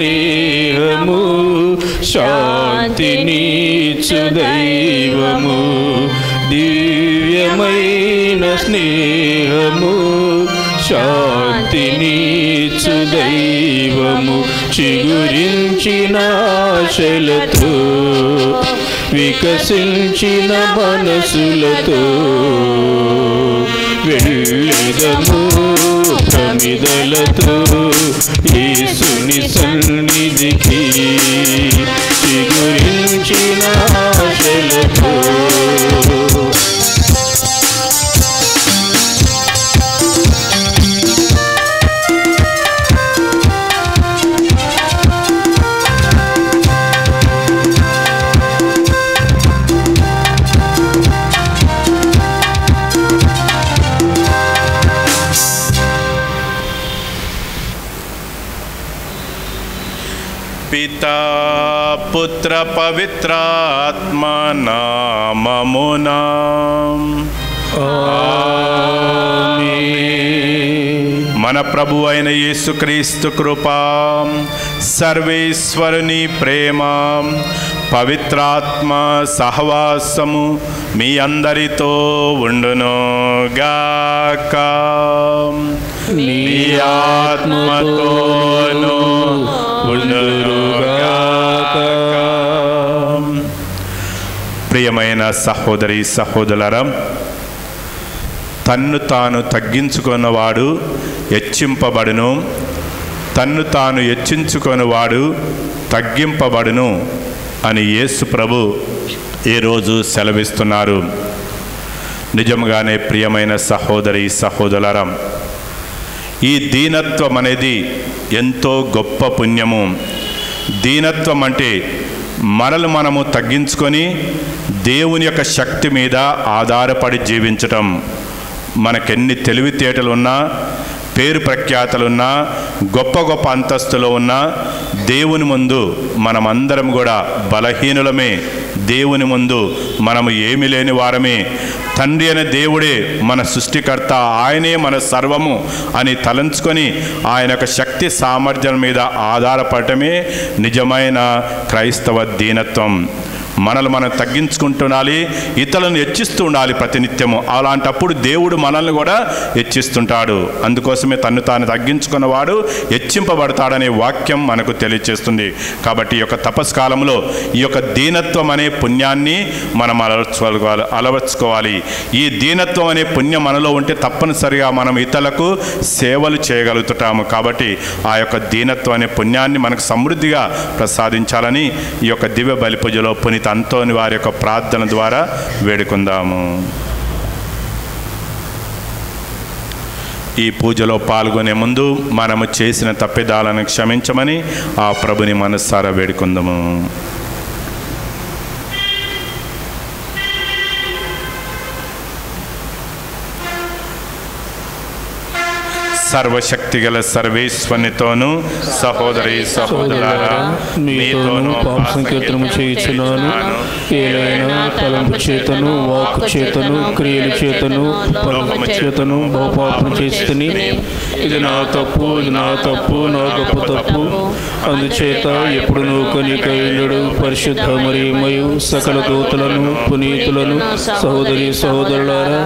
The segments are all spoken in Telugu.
స్నేహము శాంతినిచ్చు దైవము దివ్యమైన స్నేహము శాంతినిచ్చు దైవము చిగురించిన ఆశలతో వికసించిన మనసులతో వెళ్ళెదము ప్రమిదలతో యేసుని సన్నిధికి చిగురించిన ఆశలతో పితా పుత్ర పవిత్రాత్మ నామమునా మన ప్రభు అయిన యేసుక్రీస్తు కృపా సర్వేశ్వరుని ప్రేమ పవిత్రాత్మ సహవాసము మీ అందరితో ఉండును గాక మీ ఆత్మతోను ఉండును గాక. ప్రియమైన సహోదరి సహోదరులారా, తన్ను తాను తగ్గించుకున్నవాడు హెచ్చింపబడును, తన్ను తాను హెచ్చించుకున్నవాడు తగ్గింపబడును అని యేసు ప్రభు ఈరోజు సెలవిస్తున్నారు. నిజంగానే ప్రియమైన సహోదరి సహోదరులారా, ఈ దీనత్వం అనేది ఎంతో గొప్ప పుణ్యము. దీనత్వం అంటే మనల్ని మనము తగ్గించుకొని దేవుని యొక్క శక్తి మీద ఆధారపడి జీవించటం. మనకెన్ని తెలివితేటలున్నా, పేరు ప్రఖ్యాతలున్నా, గొప్ప గొప్ప అంతస్తులో ఉన్నా దేవుని ముందు మనమందరం కూడా బలహీనులమే. దేవుని ముందు మనము ఏమీ లేని వారమే. తండ్రి అనే దేవుడే మన సృష్టికర్త, ఆయనే మన సర్వము అని తలంచుకొని ఆయన యొక్క శక్తి సామర్థ్యం మీద ఆధారపడటమే నిజమైన క్రైస్తవ దీనత్వం. మనల్ని మనం తగ్గించుకుంటుండాలి, ఇతరులను హెచ్చిస్తూ ఉండాలి ప్రతినిత్యము. అలాంటప్పుడు దేవుడు మనల్ని కూడా హెచ్చిస్తుంటాడు. అందుకోసమే తన్ను తాను తగ్గించుకున్నవాడు హెచ్చింపబడతాడనే వాక్యం మనకు తెలియజేస్తుంది. కాబట్టి ఈ యొక్క తపస్కాలంలో ఈ యొక్క దీనత్వం అనే పుణ్యాన్ని మనం అలవర్చుకోవాలి. ఈ దీనత్వం అనే పుణ్యం మనలో ఉంటే తప్పనిసరిగా మనం ఇతరులకు సేవలు చేయగలుగుతాము. కాబట్టి ఆ యొక్క దీనత్వం అనే పుణ్యాన్ని మనకు సమృద్ధిగా ప్రసాదించాలని ఈ యొక్క దివ్య బలి పూజలో పునీత అంతోని వారి యొక్క ప్రార్థన ద్వారా వేడుకుందాము. ఈ పూజలో పాల్గొనే ముందు మనము చేసిన తప్పిదాలను క్షమించమని ఆ ప్రభుని మనసారా వేడుకుందాము. సర్వశక్తిగల సర్వేశ్వరునితోను సహోదరి సహోదరులారా మీతోను పాప సంకీర్తనము చేయుచున్నాను. ఏలైనా తలంపు చేతను, వాక్కు చేతను, క్రియల చేతను, పలుకు చేతను బహుపాపం చేస్తుని. ఇది నా తప్పు, ఇది నా తప్పు, నా గొప్ప తప్పు. అందుచేత ఎప్పుడు నువ్వు కనికయుడు పరిశుద్ధ మరియమయు సకల దూతలను పునీతులను సహోదరి సహోదరులారా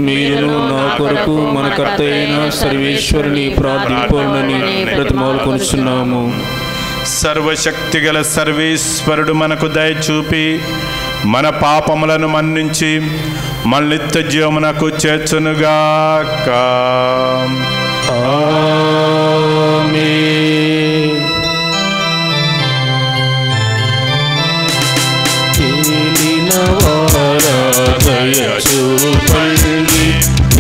మీరును నా కొరకు మన కర్త అయిన సర్వేశ్వరుని ప్రార్థింపండి బ్రతిమాలుకొనుచున్నాము. సర్వశక్తిగల సర్వేశ్వరుడు మనకు దయ చూపి మన పాపములను మన్నించి మన నిత్య జీవమునకు చేర్చునుగాక. ఆమేన్. ఏలినవారా దయ చూపండి,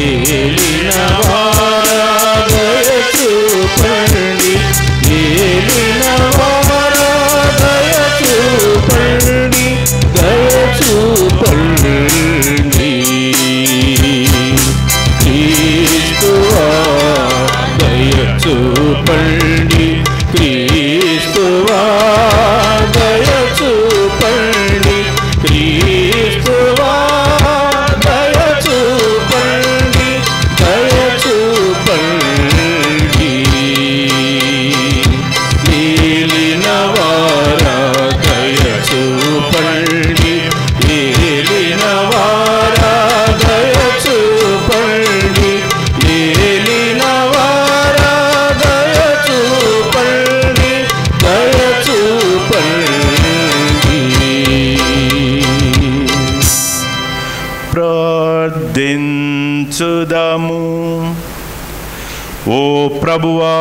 ఏలినవారా దయ చూపండి, ఏలినవారా దయ చూపండి, దయ చూపండి. క్రీస్తువా దయ చూపండి, క్రీస్తువా దయ చూపండి, క్రీస్తువా దయ చూపండి. ఏలినవారా దయ చూపండి, ఏలినవారా దయ చూపండి, ఏలినవారా దయ చూపండి, దయ చూపండి. ప్రార్థించుదాము. ఓ ప్రభువా,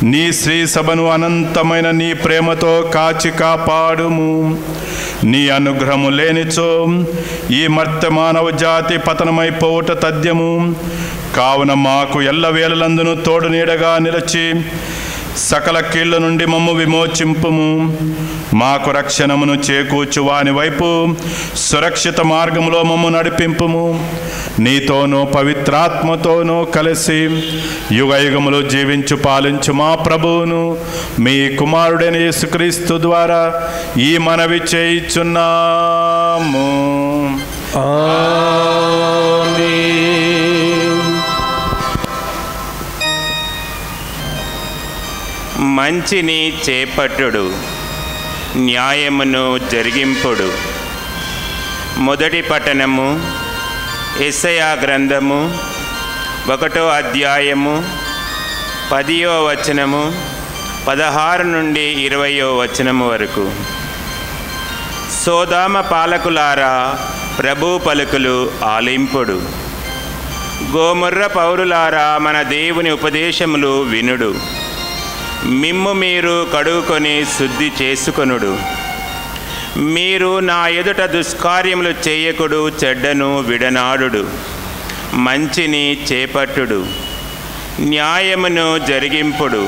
నీ శ్రీ సభను అనంతమైన నీ ప్రేమతో కాచి కాపాడుము. నీ అనుగ్రహము లేనిచో ఈ మర్త మానవ జాతి పతనమైపోవుట తథ్యము. కావున మాకు ఎల్లవేళలందును తోడు నీడగా నిలిచి సకల కీళ్ళ నుండి మమ్ము విమోచింపుము. మాకు రక్షణమును చేకూర్చు వాని వైపు సురక్షిత మార్గములో మమ్ము నడిపింపుము. నీతోనూ పవిత్రాత్మతోనూ కలిసి యుగయుగములు జీవించు పాలించు మా ప్రభువును మీ కుమారుడైన యేసుక్రీస్తు ద్వారా ఈ మనవి చేయుచున్నాము. మంచిని చేపట్టుడు, న్యాయమును జరిగింపుడు. మొదటి పట్టణము యెషయా గ్రంథము 1వ అధ్యాయము 10వ వచనము 16 నుండి 20వ వచనము వరకు. సోదామ పాలకులారా, ప్రభు పలుకులు ఆలింపుడు. గోమొర్ర పౌరులారా, మన దేవుని ఉపదేశములు వినుడు. మిమ్ము మీరు కడుగుకొని శుద్ధి చేసుకొనుడు. మీరు నా ఎదుట దుష్కార్యములు చేయకుడు, చెడ్డను విడనాడుడు. మంచిని చేపట్టుడు, న్యాయమును జరిగింపుడు.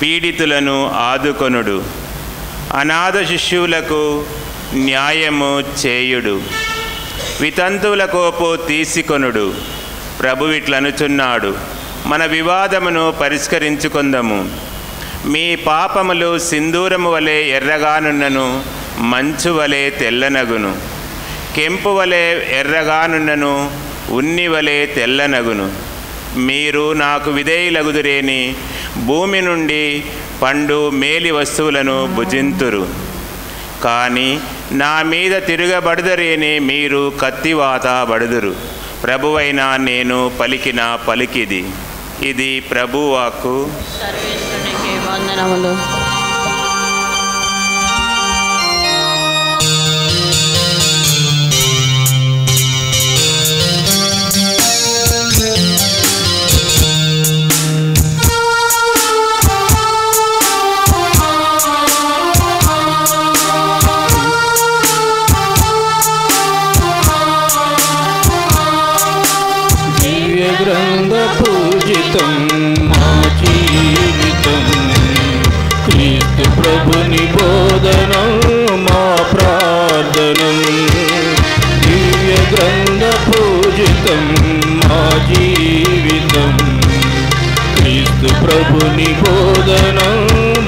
పీడితులను ఆదుకొనుడు. అనాథ శిష్యులకు న్యాయము చేయుడు. వితంతువుల కోపు తీసుకొనుడు. ప్రభు ఇట్లనుచున్నాడు, మన వివాదమును పరిష్కరించుకొందము. మీ పాపములు సింధూరము వలె ఎర్రగానున్నను, మంచు వలె తెల్లనగును. కెంపు వలె ఎర్రగానున్నను, ఉన్ని వలె తెల్లనగును. మీరు నాకు విధేయులగుదురేని భూమి నుండి పండు మేలి వస్తువులను భుజింతురు. కానీ నా మీద తిరగబడుదరేని మీరు కత్తివాత బడుదురు. ప్రభువైన నేను పలికిన పలికిది. ఇది ప్రభువాకు. సర్వేశ్వరునికి వందనములు. గ్రంథ పూజితం మా జీవితం, క్రీస్తు ప్రభుని బోధనం మా ప్రార్థనం. దివ్య గ్రంథ పూజితం మా జీవితం, క్రీస్తు ప్రభుని బోధనం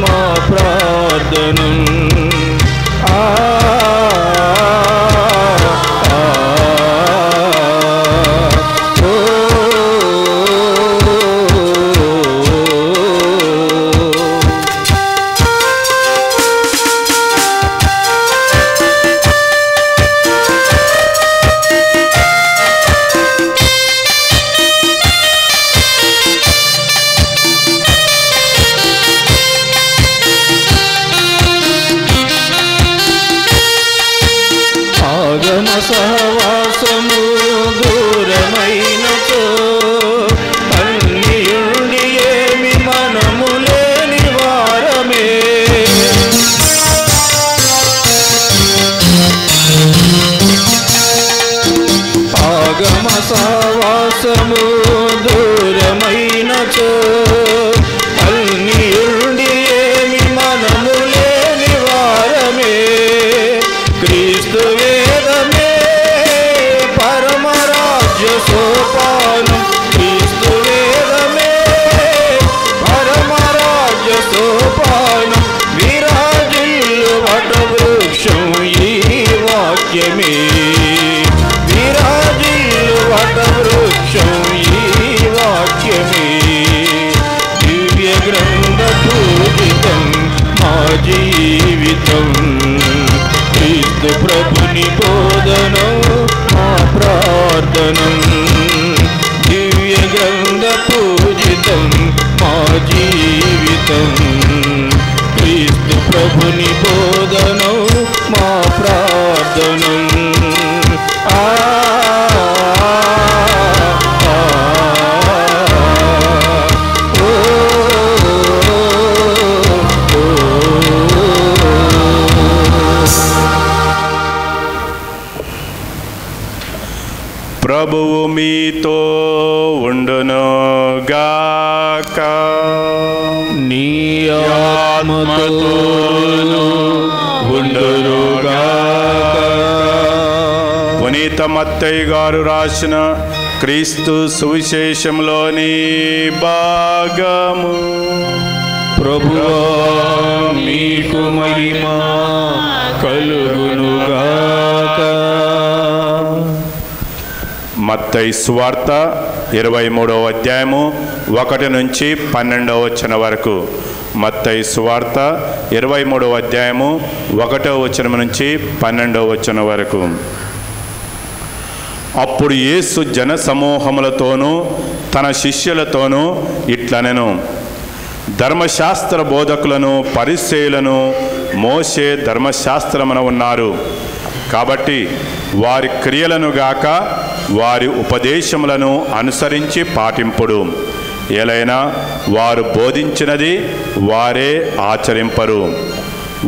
మా ప్రార్థనం. ప్రభుని బోధనం మా ప్రార్థనం, దివ్య గ్రంథ పూజితం మా జీవితం. క్రీస్తు ప్రభుని బోధనం మా ప్రార్థనం. ప్రభువు మీతో ఉండునుగాక. నీ ఆత్మతోను ఉండునుగాక. పునీత మత్తయి గారు రాసిన క్రీస్తు సువిశేషంలోని భాగము. ప్రభువా మీకు మహిమ కలుగునుగాక. మత్తయి సువార్త 23వ అధ్యాయము 1 నుంచి 12వ వచనం వరకు. మత్తయి సువార్త 23వ అధ్యాయము 1వ వచనం నుంచి 12వ వచనం వరకు. అప్పుడు యేసు జన సమూహములతోనూ తన శిష్యులతోనూ ఇట్లనెను, ధర్మశాస్త్ర బోధకులను పరిసయ్యులను మోషే ధర్మశాస్త్రమున ఉన్నారు. కాబట్టి వారి క్రియలను గాక వారి ఉపదేశములను అనుసరించి పాటింపుడు. ఏలైనా వారు బోధించినది వారే ఆచరింపరు.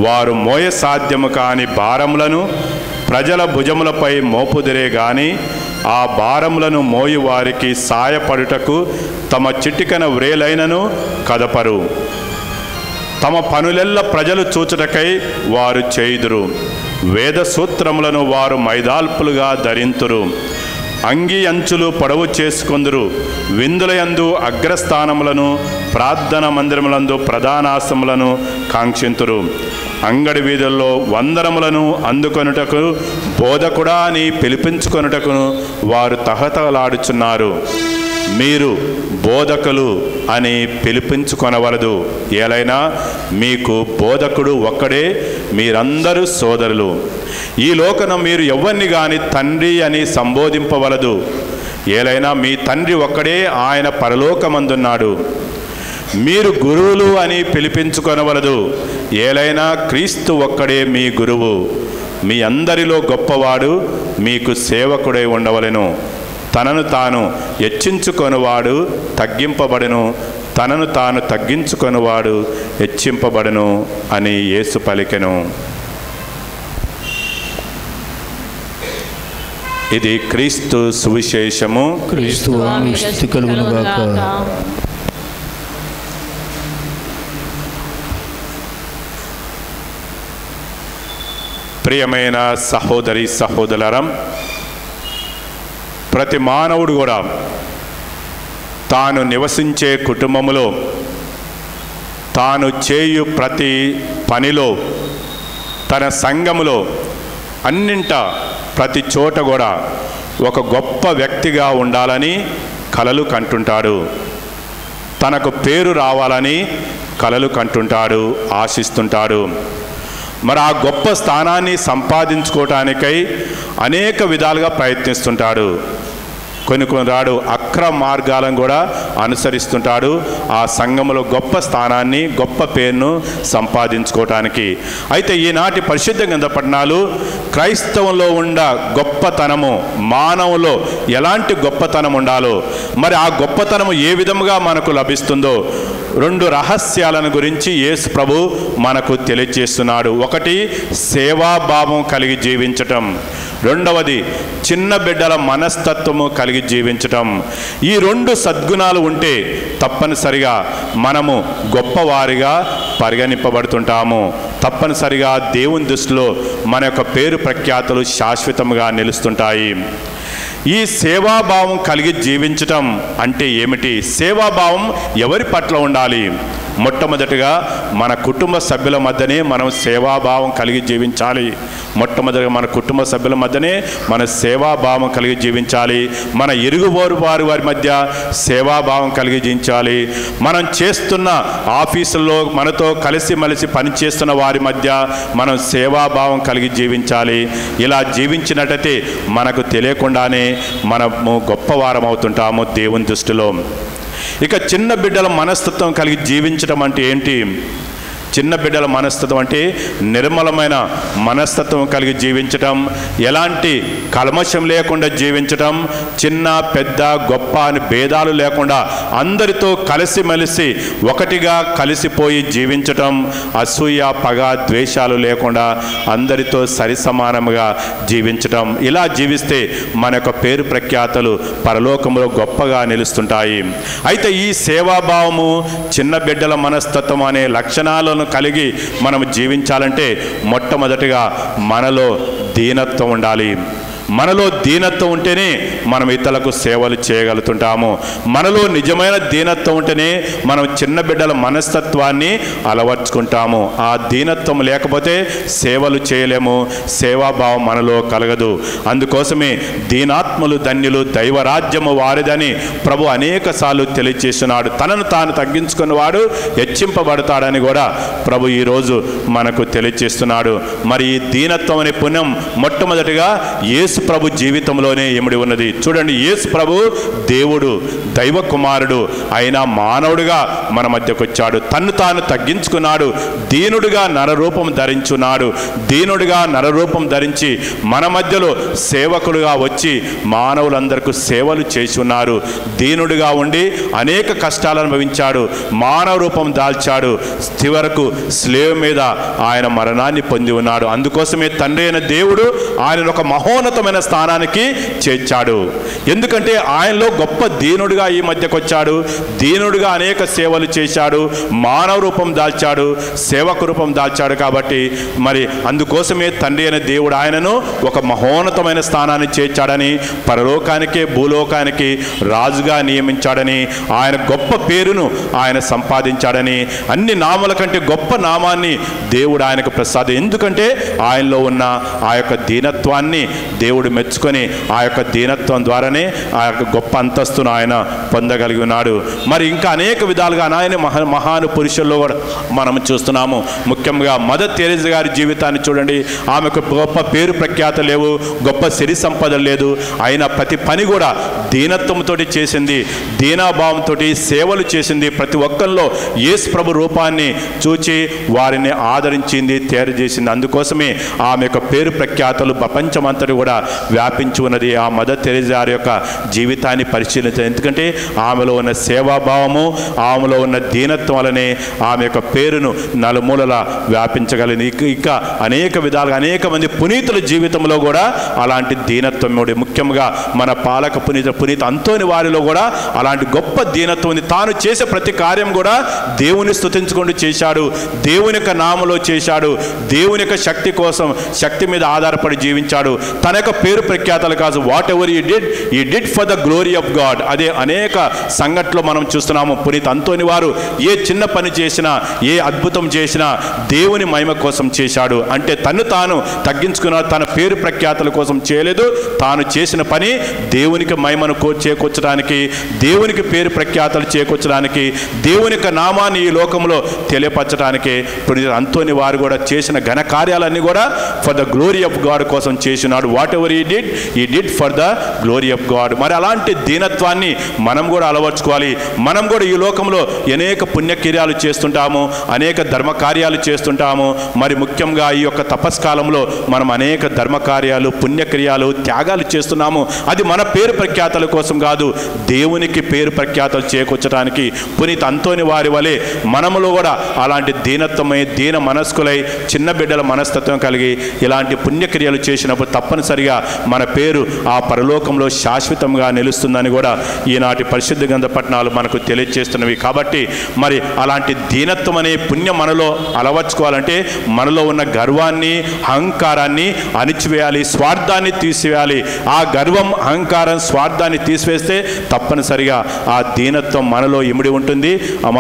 వారు మోయ సాధ్యము కాని భారములను ప్రజల భుజములపై మోపుదిరే గాని ఆ భారములను మోయి వారికి సాయపడుటకు తమ చిటికన వ్రేలైనను కదపరు. తమ పనులెల్ల ప్రజలు చూచుటకై వారు చేయుదురు. వేద సూత్రములను వారు మైదాల్పులుగా ధరింతురు. అంగి అంచులు పొడవు చేసుకొందురు. విందులయందు అగ్రస్థానములను ప్రార్థన మందిరములందు ప్రధానాసములను కాంక్షింతురు. అంగడి వీధుల్లో వందనములను అందుకొనుటకు బోధకుడా అని పిలిపించుకొనుటకు వారు తహతలాడుచున్నారు. మీరు బోధకులు అని పిలిపించుకొనవలదు. ఏలైనా మీకు బోధకుడు ఒక్కడే, మీరందరూ సోదరులు. ఈ లోకన మీరు ఎవ్వరిని గాని తండ్రి అని సంబోధింపవలదు. ఏలైనా మీ తండ్రి ఒక్కడే, ఆయన పరలోకమందున్నాడు. మీరు గురువులు అని పిలిపించుకొనవలదు. ఏలైనా క్రీస్తు ఒక్కడే మీ గురువు. మీ అందరిలో గొప్పవాడు మీకు సేవకుడై ఉండవలెను. తనను తాను హెచ్చించుకొనువాడు తగ్గింపబడును, తనను తాను తగ్గించుకొనువాడు హెచ్చింపబడును అని యేసు పలికెను. ఇది క్రీస్తు సువిశేషము. క్రీస్తువా మీకు స్తుతి కలుగునుగాక. ప్రియమైన సహోదరి సహోదరులారా, ప్రతి మానవుడు కూడా తాను నివసించే కుటుంబములో, తాను చేయు ప్రతి పనిలో, తన సంఘములో, అన్నింటా ప్రతి చోట కూడా ఒక గొప్ప వ్యక్తిగా ఉండాలని కలలు కంటుంటాడు. తనకు పేరు రావాలని కలలు కంటుంటాడు, ఆశిస్తుంటాడు. మరి ఆ గొప్ప స్థానాన్ని సంపాదించుకోవటానికై అనేక విధాలుగా ప్రయత్నిస్తుంటాడు. కొన్నిరాడు అక్రమ మార్గాలను కూడా అనుసరిస్తుంటాడు ఆ సంఘములో గొప్ప స్థానాన్ని, గొప్ప పేరును సంపాదించుకోవటానికి. అయితే ఈనాటి పరిశుద్ధ గ్రంథ పఠనాలు క్రైస్తవంలో ఉండ గొప్పతనము, మానవులో ఎలాంటి గొప్పతనం ఉండాలో, మరి ఆ గొప్పతనము ఏ విధముగా మనకు లభిస్తుందో 2 రహస్యాలను గురించి యేసు ప్రభు మనకు తెలియజేస్తున్నాడు. ఒకటి, సేవాభావం కలిగి జీవించటం. రెండవది, చిన్న బిడ్డల మనస్తత్వము కలిగి జీవించటం. ఈ 2 సద్గుణాలు ఉంటే తప్పనిసరిగా మనము గొప్పవారిగా పరిగణింపబడుతుంటాము. తప్పనిసరిగా దేవుని దృష్టిలో మన యొక్క పేరు ప్రఖ్యాతులు శాశ్వతంగా నిలుస్తుంటాయి. ఈ సేవాభావం కలిగి జీవించటం అంటే ఏమిటి? సేవాభావం ఎవరి పట్ల ఉండాలి? మొట్టమొదటిగా మన కుటుంబ సభ్యుల మధ్యనే మనం సేవాభావం కలిగి జీవించాలి. మొట్టమొదటిగా మన కుటుంబ సభ్యుల మధ్యనే మన సేవాభావం కలిగి జీవించాలి. మన ఇరుగువారు వారి మధ్య సేవాభావం కలిగి జీవించాలి. మనం చేస్తున్న ఆఫీసుల్లో మనతో కలిసిమెలిసి పనిచేస్తున్న వారి మధ్య మనం సేవాభావం కలిగి జీవించాలి. ఇలా జీవించినట్టయితే మనకు తెలియకుండానే మనము గొప్పవారం అవుతుంటాము దేవుని దృష్టిలో. ఇక చిన్న బిడ్డల మనస్తత్వం కలిగి జీవించడం అంటే ఏంటి? చిన్న బిడ్డల మనస్తత్వం అంటే నిర్మలమైన మనస్తత్వం కలిగి జీవించటం, ఎలాంటి కల్మషం లేకుండా జీవించటం, చిన్న పెద్ద గొప్ప అని భేదాలు లేకుండా అందరితో కలిసిమెలిసి ఒకటిగా కలిసిపోయి జీవించటం, అసూయ పగ ద్వేషాలు లేకుండా అందరితో సరిసమానంగా జీవించటం. ఇలా జీవిస్తే మన యొక్క పేరు ప్రఖ్యాతలు పరలోకంలో గొప్పగా నిలుస్తుంటాయి. అయితే ఈ సేవాభావము చిన్న బిడ్డల మనస్తత్వం అనే లక్షణాలను కలిగి మనం జీవించాలంటే మొట్టమొదటిగా మనలో దీనత్వం ఉండాలి. మనలో దీనత్వం ఉంటేనే మనం ఇతరులకు సేవలు చేయగలుగుతుంటాము. మనలో నిజమైన దీనత్వం ఉంటేనే మనం చిన్న బిడ్డల మనస్తత్వాన్ని అలవర్చుకుంటాము. ఆ దీనత్వం లేకపోతే సేవలు చేయలేము, సేవాభావం మనలో కలగదు. అందుకోసమే దీనాత్మలు ధన్యులు, దైవరాజ్యము వారిదని ప్రభు అనేక సార్లు తెలియజేస్తున్నాడు. తనను తాను తగ్గించుకున్నవాడు హెచ్చింపబడతాడని కూడా ప్రభు ఈరోజు మనకు తెలియజేస్తున్నాడు. మరి ఈ దీనత్వం అనే పుణ్యం మొట్టమొదటిగా యేసు ప్రభు జీవితంలోనే ఇమిడి ఉన్నది. చూడండి, యేసు ప్రభు దేవుడు, దైవ కుమారుడు అయినా మానవుడిగా మన మధ్యకు వచ్చాడు. తన్ను తాను తగ్గించుకున్నాడు. దీనుడిగా నరరూపం ధరించున్నాడు. దీనుడిగా నరరూపం ధరించి మన మధ్యలో సేవకులుగా వచ్చి మానవులందరికీ సేవలు చేసి ఉన్నారు. దీనుడిగా ఉండి అనేక కష్టాలను అనుభవించాడు. మానవ రూపం దాల్చాడు. చివరకు స్లేవ్ మీద ఆయన మరణాన్ని పొంది ఉన్నాడు. అందుకోసమే తండ్రి అయిన దేవుడు ఆయన ఒక మహోన్నతమైన స్థానానికి చేర్చాడు. ఎందుకంటే ఆయనలో గొప్ప దీనుడిగా ఈ మధ్యకు వచ్చాడు. దీనుడిగా అనేక సేవలు చేశాడు. మానవ రూపం దాల్చాడు, సేవక రూపం దాల్చాడు. కాబట్టి మరి అందుకోసమే తండ్రి అయిన దేవుడు ఆయనను ఒక మహోన్నతమైన స్థానాన్ని చేర్చాడని, పరలోకానికే భూలోకానికి రాజుగా నియమించాడని, ఆయన గొప్ప పేరును ఆయన సంపాదించాడని, అన్ని నామాల కంటే గొప్ప నామాన్ని దేవుడు ఆయనకు ప్రసాదం. ఎందుకంటే ఆయనలో ఉన్న ఆ యొక్క దీనత్వాన్ని దేవుడు మెచ్చుకొని ఆ యొక్క దీనత్వం ద్వారానే ఆ యొక్క గొప్ప అంతస్తును ఆయన పొందగలిగి ఉన్నాడు. మరి ఇంకా అనేక విధాలుగా ఆయన మహాను పురుషుల్లో కూడా మనం చూస్తున్నాము. ముఖ్యంగా మదర్ తెరెసా గారి జీవితాన్ని చూడండి. ఆమెకు గొప్ప పేరు ప్రఖ్యాత లేవు, గొప్ప సిరి సంపద లేదు. అయినా ప్రతి పని కూడా దీనత్వంతో చేసింది, దీనాభావంతో సేవలు చేసింది. ప్రతి ఒక్కరిలో యేసు ప్రభు రూపాన్ని చూచి వారిని ఆదరించింది, తయారుచేసింది. అందుకోసమే ఆమె యొక్క పేరు ప్రఖ్యాతలు ప్రపంచమంతటి కూడా వ్యాపించి ఉన్నది. ఆ మదర్ తెరెసా యొక్క జీవితాన్ని పరిశీలించాలి. ఎందుకంటే ఆమెలో ఉన్న సేవాభావము, ఆమెలో ఉన్న దీనత్వం వలనే ఆమె యొక్క పేరును నలుమూలలా వ్యాపించగలిగింది. ఇక అనేక విధాలుగా అనేక మంది పునీతుల జీవితంలో కూడా అలాంటి దీనత్వం ఉంది. ముఖ్యంగా మన పాలక పునీత అంతోని వారిలో కూడా అలాంటి గొప్ప దీనత్వం ఉంది. తాను చేసే ప్రతి కార్యం కూడా దేవుని స్తుతించుకుంటూ చేశాడు, దేవుని యొక్క నామలో చేశాడు, దేవుని యొక్క శక్తి కోసం శక్తి మీద ఆధారపడి జీవించాడు. తన యొక్క పేరు ప్రఖ్యాతలు కాదు, వాట్ ఎవర్ ఈ did for the glory of God. అదే అనేక సంఘటనలో మనం చూస్తున్నాము. పునీత అంతోని వారు ఏ చిన్న పని చేసినా, ఏ అద్భుతం చేసినా దేవుని మహిమ కోసం చేశాడు. అంటే తను తాను తగ్గించుకున్న, తన పేరు ప్రఖ్యాతల కోసం చేయలేదు. తాను చేసిన పని దేవునికి మహిమను చేకూర్చడానికి, దేవునికి పేరు ప్రఖ్యాతలు చేకూర్చడానికి, దేవుని యొక్క నామాన్ని ఈ లోకంలో తెలియపరచడానికి పునీత అంతోని వారు కూడా చేసిన ఘన కార్యాలన్నీ కూడా for the glory of God కోసం చేసినాడు. వాట్ ఎవర్ ఈ did for the glory of God. మరి అలాంటి దీనత్వాన్ని మనం కూడా అలవర్చుకోవాలి. మనం కూడా ఈ లోకంలో అనేక పుణ్యక్రియాలు చేస్తుంటాము, అనేక ధర్మకార్యాలు చేస్తుంటాము. మరి ముఖ్యంగా ఈ యొక్క తపస్కాలంలో మనం అనేక ధర్మకార్యాలు, పుణ్యక్రియాలు, త్యాగాలు చేస్తున్నాము. అది మన పేరు ప్రఖ్యాతల కోసం కాదు, దేవునికి పేరు ప్రఖ్యాతలు చేకూర్చడానికి. పునీత అంతోని వారి వలె మనములో కూడా అలాంటి దీనత్వమై, దీన మనస్కులై, చిన్న బిడ్డల మనస్తత్వం కలిగి ఇలాంటి పుణ్యక్రియలు చేసినప్పుడు తప్పనిసరిగా తప్పనిసరిగా మన పేరు ఆ పరలోకంలో శాశ్వతంగా నిలుస్తుందని కూడా ఈనాటి పరిశుద్ధ గ్రంథ పఠనాలు మనకు తెలియజేస్తున్నవి. కాబట్టి మరి అలాంటి దీనత్వం అనే పుణ్యం మనలో అలవర్చుకోవాలంటే మనలో ఉన్న గర్వాన్ని, అహంకారాన్ని అణిచివేయాలి, స్వార్థాన్ని తీసివేయాలి. ఆ గర్వం, అహంకారం, స్వార్థాన్ని తీసివేస్తే తప్పనిసరిగా ఆ దీనత్వం మనలో ఇమిడి ఉంటుంది.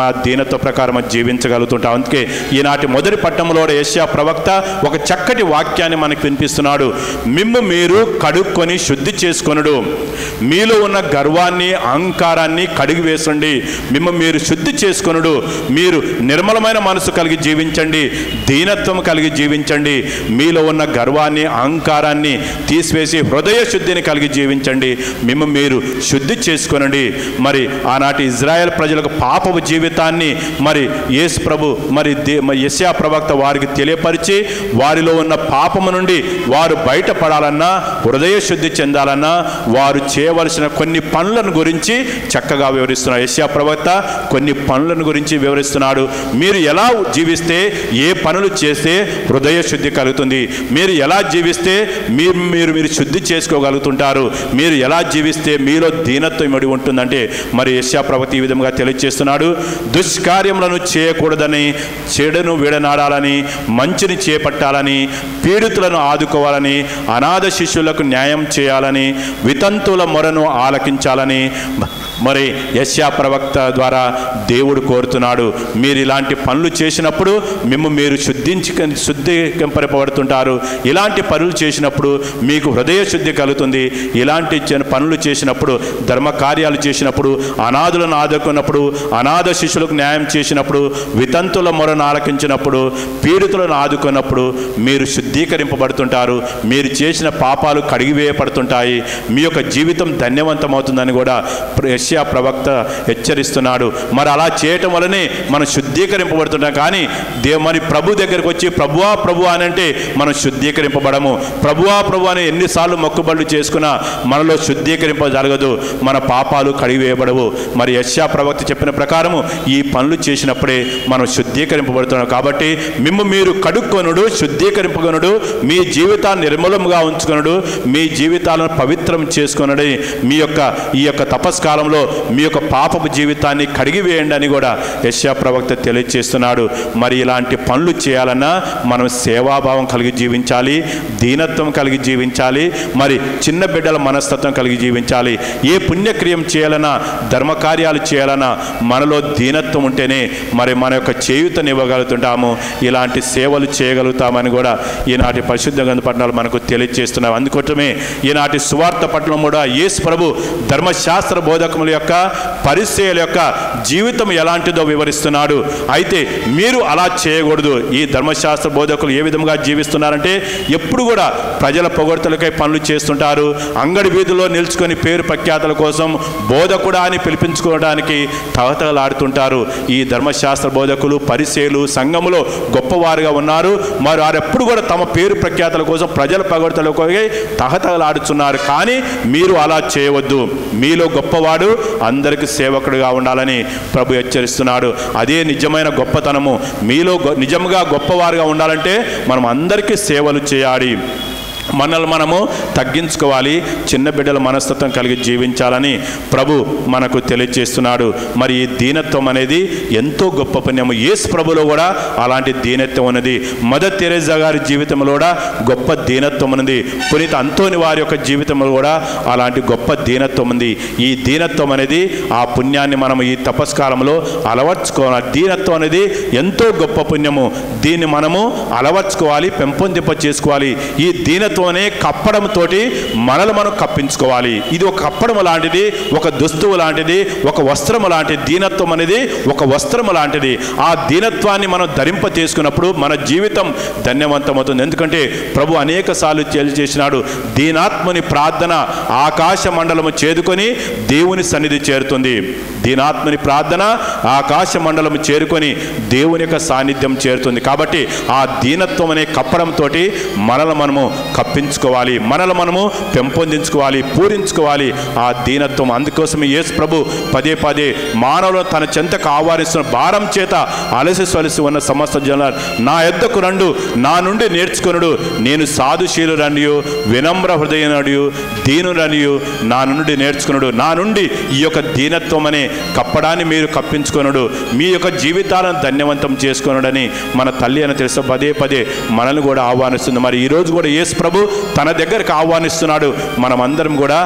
ఆ దీనత్వ ప్రకారం జీవించగలుగుతుంటాం. అందుకే ఈనాటి మొదటి పట్టణంలో యెషయా ప్రవక్త ఒక చక్కటి వాక్యాన్ని మనకు వినిపిస్తున్నాడు. మిమ్ము మీరు కడుక్కొని శుద్ధి చేసుకొనుడు, మీలో ఉన్న గర్వాన్ని, అహంకారాన్ని కడిగి వేసండి. మిమ్ము మీరు శుద్ధి చేసుకొనుడు, మీరు నిర్మలమైన మనసు కలిగి జీవించండి, దీనత్వం కలిగి జీవించండి. మీలో ఉన్న గర్వాన్ని, అహంకారాన్ని తీసివేసి హృదయ శుద్ధిని కలిగి జీవించండి. మిమ్ము మీరు శుద్ధి చేసుకొనండి. మరి ఆనాటి ఇజ్రాయెల్ ప్రజలకు పాపపు జీవితాన్ని మరి యేసు ప్రభు మరి యెషయా ప్రవక్త వారికి తెలియపరిచి వారిలో ఉన్న పాపము నుండి వారు బయటపడాలన్నా, హృదయ శుద్ధి చెందాలన్నా వారు చేయవలసిన కొన్ని పనులను గురించి చక్కగా వివరిస్తున్నాడు. యెషయా ప్రవక్త కొన్ని పనులను గురించి వివరిస్తున్నాడు. మీరు ఎలా జీవిస్తే, ఏ పనులు చేస్తే హృదయ శుద్ధి కలుగుతుంది, మీరు ఎలా జీవిస్తే మీరు శుద్ధి చేసుకోగలుగుతుంటారు, మీరు ఎలా జీవిస్తే మీలో దీనత్వం ఇమిడి ఉంటుందంటే మరి యెషయా ప్రవక్త ఈ విధంగా తెలియజేస్తున్నాడు. దుష్కార్యములను చేయకూడదని, చెడును విడనాడాలని, మంచిని చేపట్టాలని, పీడితులను ఆదుకోవాలని, అనాథ శిష్యులకు న్యాయం చేయాలని, వితంతుల మొరను ఆలకించాలని మరి యెషయా ప్రవక్త ద్వారా దేవుడు కోరుతున్నాడు. మీరు ఇలాంటి పనులు చేసినప్పుడు మీరు శుద్ధీకరింపబడుతుంటారు. ఇలాంటి పనులు చేసినప్పుడు మీకు హృదయ శుద్ధి కలుగుతుంది. ఇలాంటి పనులు చేసినప్పుడు, ధర్మ కార్యాలు చేసినప్పుడు, అనాథులను ఆదుకున్నప్పుడు, అనాథ శిష్యులకు న్యాయం చేసినప్పుడు, వితంతుల మొరను ఆలకించినప్పుడు, పీడితులను ఆదుకున్నప్పుడు మీరు శుద్ధీకరింపబడుతుంటారు. మీరు చేసిన పాపాలు కడిగివేయబడుతుంటాయి. మీ యొక్క జీవితం ధన్యవంతమవుతుందని కూడా యెషయా ప్రవక్త హెచ్చరిస్తున్నాడు. మరి అలా చేయటం వల్లనే మనం శుద్ధీకరింపబడుతుంటాం. కానీ మరి ప్రభు దగ్గరికి వచ్చి ప్రభువా ప్రభు అని అంటే మనం శుద్ధీకరింపబడము. ప్రభువా ప్రభు అని ఎన్నిసార్లు మొక్కుబడులు చేసుకున్నా మనలో శుద్ధీకరింప జరగదు, మన పాపాలు కడిగివేయబడవు. మరి యెషయా ప్రవక్త చెప్పిన ప్రకారము ఈ పనులు చేసినప్పుడే మనం శుద్ధీకరింపబడుతున్నాం. కాబట్టి మీరు కడుక్కొనుడు, శుద్ధీకరింపగొనుడు, మీ జీవితాన్ని నిర్మలంగా ఉంచుకొనుడు, మీ జీవితాలను పవిత్రం చేసుకొనుడి. ఈ యొక్క తపస్కాలంలో మీ యొక్క పాపపు జీవితాన్ని కడిగివేయండి అని కూడా యెషయా ప్రవక్త తెలియజేస్తున్నాడు. మరి ఇలాంటి పనులు చేయాలన్నా మనం సేవాభావం కలిగి జీవించాలి, దీనత్వం కలిగి జీవించాలి, మరి చిన్న బిడ్డల మనస్తత్వం కలిగి జీవించాలి. ఏ పుణ్యక్రియం చేయాలన్నా, ధర్మకార్యాలు చేయాలన్నా మనలో దీనత్వం ఉంటేనే మరి మన యొక్క చేయూతనివ్వగలుగుతుంటాము, ఇలాంటి సేవలు చేయగలుగుతామని కూడా ఈనాటి పరిశుద్ధ గ్రంథ పఠనాలు మనకు తెలియజేస్తున్నాం. అందుకోసమే ఈనాటి సువార్త పట్టణం కూడా యేసు ప్రభు ధర్మశాస్త్ర బోధకముల యొక్క, పరిసయ్యుల యొక్క జీవితం ఎలాంటిదో వివరిస్తున్నాడు. అయితే మీరు అలా చేయకూడదు. ఈ ధర్మశాస్త్ర బోధకులు ఏ విధంగా జీవిస్తున్నారంటే ఎప్పుడు కూడా ప్రజల పొగడ్తలకై పనులు చేస్తుంటారు. అంగడి వీధుల్లో నిల్చుకొని పేరు ప్రఖ్యాతల కోసం బోధకుడా అని పిలిపించుకోవడానికి తహతహలాడుతుంటారు. ఈ ధర్మశాస్త్ర బోధకులు, పరిసయ్యులు సంఘములో గొప్పవారుగా ఉన్నారు. మరి వారెప్పుడు కూడా తమ పేరు ప్రఖ్యాతల కోసం ప్రజల పొగడ్తలకై తహతహలాడుతున్నారు. కానీ మీరు అలా చేయవద్దు. మీలో గొప్పవాడు అందరికి సేవకుడిగా ఉండాలని ప్రభు హెచ్చరిస్తున్నాడు. అదే నిజమైన గొప్పతనము. మీలో నిజంగా గొప్పవారుగా ఉండాలంటే మనం అందరికీ సేవలు చేయాలి, మనల్ని మనము తగ్గించుకోవాలి, చిన్న బిడ్డల మనస్తత్వం కలిగి జీవించాలని ప్రభు మనకు తెలియజేస్తున్నాడు. మరి ఈ దీనత్వం అనేది ఎంతో గొప్ప పుణ్యము. యేసు ప్రభులో కూడా అలాంటి దీనత్వం ఉన్నది. మదర్ తెరెసా గారి జీవితంలో కూడా గొప్ప దీనత్వం ఉన్నది. పునీత అంతోని వారి యొక్క జీవితంలో కూడా అలాంటి గొప్ప దీనత్వం ఉంది. ఈ దీనత్వం అనేది ఆ పుణ్యాన్ని మనం ఈ తపస్కాలంలో అలవర్చుకోవాలి. దీనత్వం అనేది ఎంతో గొప్ప పుణ్యము. దీన్ని మనము అలవర్చుకోవాలి, పెంపొందింప చేసుకోవాలి. ఈ దీనత్వం కప్పడంతో మనల్ని మనం కప్పించుకోవాలి. ఇది ఒక కప్పడం లాంటిది, ఒక దుస్తువు లాంటిది, ఒక వస్త్రము లాంటిది. దీనత్వం అనేది ఒక వస్త్రము లాంటిది. ఆ దీనత్వాన్ని మనం ధరింప చేసుకున్నప్పుడు మన జీవితం ధన్యవంతమవుతుంది. ఎందుకంటే ప్రభు అనేక సార్లు తెలియజేసినాడు, దీనాత్ముని ప్రార్థన ఆకాశ మండలము చేదుకొని దేవుని సన్నిధి చేరుతుంది. దీనాత్ముని ప్రార్థన ఆకాశ మండలము చేరుకొని దేవుని యొక్క సాన్నిధ్యం చేరుతుంది. కాబట్టి ఆ దీనత్వం అనే కప్పడంతో మనల్ని మనము కప్పించుకోవాలి, మనల్ని మనము పెంపొందించుకోవాలి, పూరించుకోవాలి ఆ దీనత్వం. అందుకోసం యేసు ప్రభు పదే పదే మానవులు తన చెంతకు ఆహ్వానిస్తున్న భారం చేత అలసి సొలసి ఉన్న సమస్త జనులారా నా యొద్దకు రండు, నా నుండి నేర్చుకొనుడు, నేను సాధుశీలురనియు వినమ్ర హృదయుడనియు దీనురనియు నా నుండి నేర్చుకొనుడు. నా నుండి ఈ యొక్క దీనత్వం అనే కప్పడాన్ని మీరు కప్పించుకొనుడు, మీ యొక్క జీవితాలను ధన్యవంతం చేసుకొనుడని మన తల్లి అని తెలుసు పదే పదే మనల్ని కూడా ఆహ్వానిస్తుంది. మరి ఈరోజు కూడా యేసు ప్రభు తన దగ్గరికి ఆహ్వానిస్తున్నాడు. మనమందరం కూడా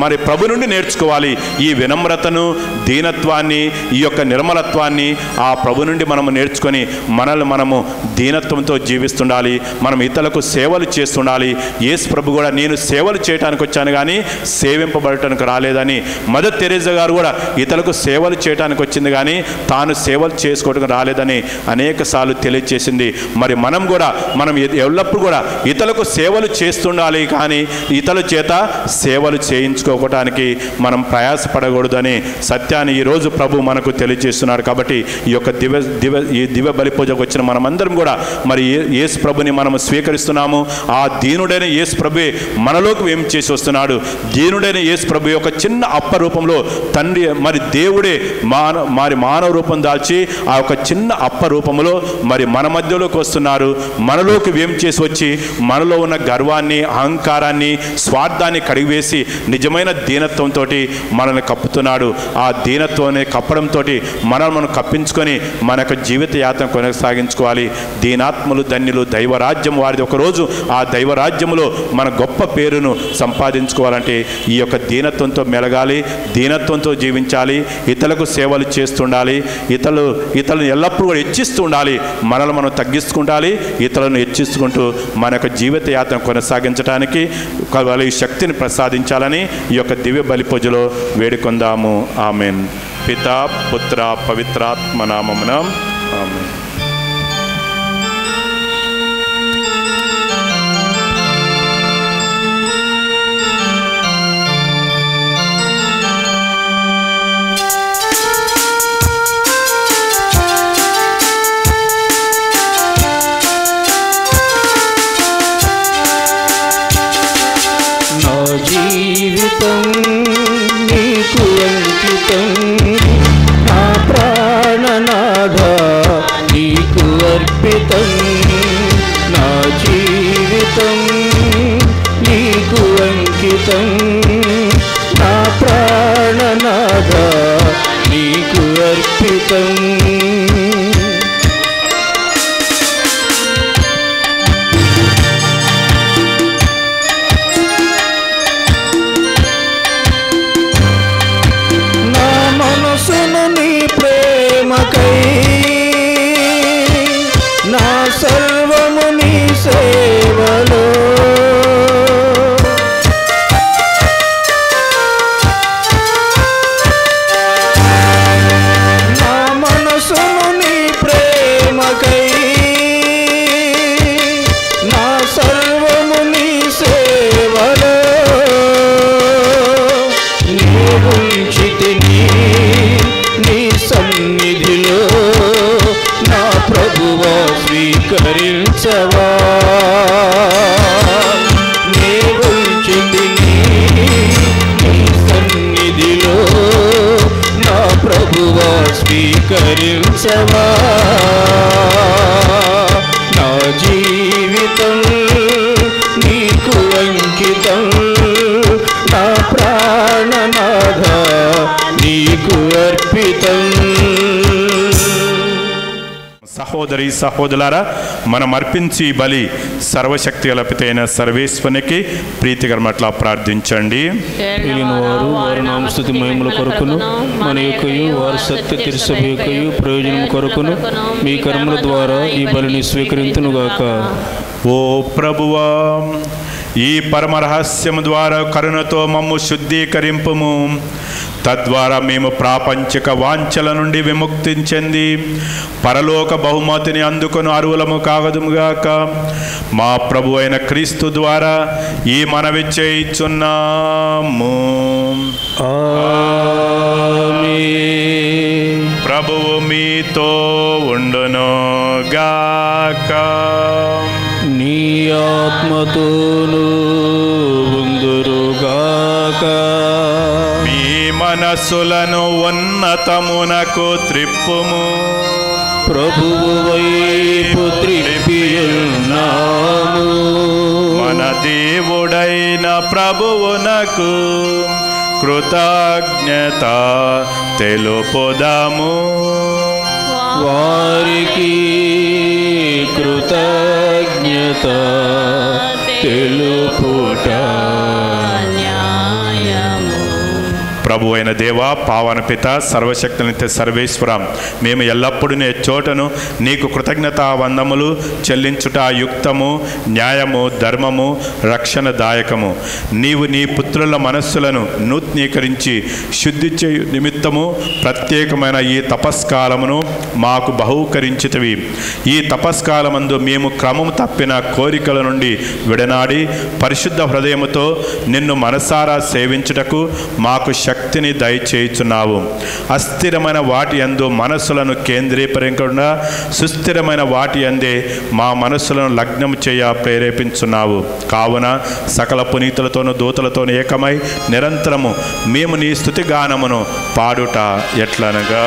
మరి ప్రభు నుండి నేర్చుకోవాలి. ఈ వినమ్రతను, దీనత్వాన్ని, ఈ యొక్క నిర్మలత్వాన్ని ఆ ప్రభు నుండి మనము నేర్చుకొని మనల్ని మనము దీనత్వంతో జీవిస్తుండాలి. మనం ఇతరులకు సేవలు చేస్తుండాలి. యేసు ప్రభు కూడా నేను సేవలు చేయడానికి వచ్చాను కానీ సేవింపబడటానికి రాలేదని, మదర్ తెరేసా గారు కూడా ఇతరులకు సేవలు చేయడానికి వచ్చింది కానీ తాను సేవలు చేసుకోవడానికి రాలేదని అనేక సార్లు తెలియజేసింది. మరి మనం ఎల్లప్పుడూ కూడా ఇతరులకు సేవలు చేస్తుండాలి కానీ ఇతరుల చేత సేవలు చేయించుకోవటానికి మనం ప్రయాసపడకూడదని సత్యాన్ని ఈరోజు ప్రభు మనకు తెలియజేస్తున్నాడు. కాబట్టి ఈ యొక్క దివ్య బలి పూజకు వచ్చిన మనమందరం కూడా మరి యేసు ప్రభుని మనం స్వీకరిస్తున్నాము. ఆ దీనుడైన యేసు ప్రభువే మనలోకి ఏం చేసి వస్తున్నాడు. దీనుడైన యేసు ప్రభు యొక్క చిన్న అప్ప రూపంలో తండ్రి మరి దేవుడే మానవ రూపం దాల్చి ఆ యొక్క చిన్న అప్ప రూపంలో మరి మన మధ్యలోకి వస్తున్నారు. మనలోకి వేం చేసి వచ్చి మనలో ఉన్న గర్వాన్ని, అహంకారాన్ని, స్వార్థాన్ని కడిగివేసి నిజమైన దీనత్వంతో మనల్ని కప్పుతున్నాడు. ఆ దీనత్వాన్ని కప్పడంతో మనం కప్పించుకొని మన యొక్క జీవిత యాత్ర కొనసాగించుకోవాలి. దీనాత్మలు ధన్యులు, దైవరాజ్యం వారిది. ఒకరోజు ఆ దైవరాజ్యంలో మన గొప్ప పేరును సంపాదించుకోవాలంటే ఈ యొక్క దీనత్వంతో మెలగాలి, దీనత్వంతో జీవించాలి, ఇతరులకు సేవలు చేస్తుండాలి, ఇతరులను ఎల్లప్పుడూ కూడా హెచ్చిస్తూ ఉండాలి. మనల్ని మనం తగ్గించుకుంటాలి, ఇతరులను హెచ్చిస్తుంటూ మన యొక్క జీవిత యాత్ర కొనసాగించడానికి వాళ్ళ ఈ శక్తిని ప్రసాదించాలని ఈ యొక్క దివ్య బలి పూజలో వేడుకొందాము. ఆమెన్. పితా పుత్ర పవిత్రాత్మ నామమున ఆమెన్. జీవితం నీకు అంకితం, నా ప్రాణనాథ నీకు అర్పితం. నా జీవితం నీకు అంకితం, నా ప్రాణనాథ నీకు అర్పితం. నా సర్వము నీ సేవలో, నా మనసును నీ ప్రేమకై, నా సర్వము నీ సేవలో నీ ఉంచితిని నీ సన్నిధిలో. నా ప్రభువా స్వీకరించవా, నీ ఉంచితిని నీ సన్నిధిలో. నా ప్రభువా స్వీకరించవా. నా జీవితం నీకు అంకితం, నా ప్రాణనాథ నీకు అర్పితం. సహోదరి సహోదరులారా, మనం అర్పించి బలి సర్వశక్తి గలపితైన సర్వేశ్వరునికి ప్రీతికరమట్లా ప్రార్థించండి. వారు నామస్తుతి మహిమల కొరకును మన యొక్కయు వారి సత్య తిరుసభ యొక్కయు ప్రయోజనం కొరకును మీ కర్మల ద్వారా ఈ బలిని స్వీకరించునుగాక. ఓ ప్రభువా, ఈ పరమ రహస్యము ద్వారా కరుణతో మమ్ము శుద్ధీకరింపుము. తద్వారా మేము ప్రాపంచిక వాంఛల నుండి విముక్తి చెంది పరలోక బహుమతిని అందుకొని అర్హులము కాగదుముగాక. మా ప్రభు అయిన క్రీస్తు ద్వారా ఈ మనవి చేయుచున్నాము. ప్రభువు మీతో ఉండును గాక. నీ ఆత్మతోనూ ఉందురుగాక. మీ మనస్సులను ఉన్నతమునకు త్రిప్పుము. ప్రభువు వైపు త్రిప్పియున్నాము. మన దేవుడైన ప్రభువునకు కృతజ్ఞత తెలుపుదాము. వారికి కృతజ్ఞత తెలుపుట ప్రభు అయిన దేవా, పావన పిత, సర్వశక్తి నిత్య సర్వేశ్వర, మేము ఎల్లప్పుడూ నీ చోటను నీకు కృతజ్ఞతా వందములు చెల్లించుట యుక్తము, న్యాయము, ధర్మము, రక్షణదాయకము. నీవు నీ పుత్రుల మనస్సులను నూతనీకరించి శుద్ధి చేయు నిమిత్తము ప్రత్యేకమైన ఈ తపస్కాలమును మాకు బహూకరించితివి. ఈ తపస్కాలమందు మేము క్రమము తప్పిన కోరికల నుండి విడనాడి పరిశుద్ధ హృదయముతో నిన్ను మనసారా సేవించుటకు మాకు శక్తిని దయచేయుచున్నావు. అస్థిరమైన వాటి యందు మనస్సులను కేంద్రీకరించకుండా సుస్థిరమైన వాటి యందే మా మనస్సులను లగ్నం చేయ ప్రేరేపించున్నావు. కావున సకల పునీతులతోనూ దూతలతోనూ ఏకమై నిరంతరము మేము నీ స్తుతిగానమును పాడుట ఎట్లనగా,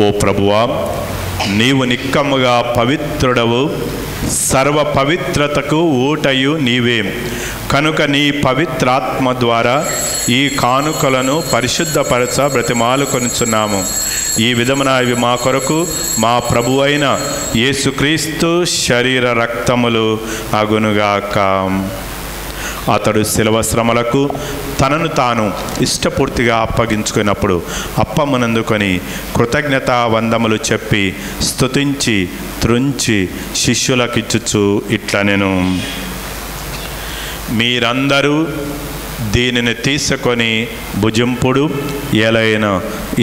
ఓ ప్రభువా, నీవు నిక్కముగా పవిత్రుడవు, సర్వ పవిత్రతకు ఊటయు నీవే. కనుక నీ పవిత్రాత్మ ద్వారా ఈ కానుకలను పరిశుద్ధపరచ బ్రతిమాలుకొనుచున్నాము. ఈ విధమున ఇవి మా కొరకు మా ప్రభు అయిన యేసుక్రీస్తు శరీర రక్తములు అగునుగాక. అతడు శిలువ శ్రమలకు తనను తాను ఇష్టపూర్తిగా అప్పగించుకున్నప్పుడు అప్పమునందుకొని కృతజ్ఞతా వందములు చెప్పి స్తుతించి త్రుంచి శిష్యులకిచ్చుచు ఇట్లనెను, మీరందరూ దీనిని తీసుకొని భుజింపుడు, ఎలైనా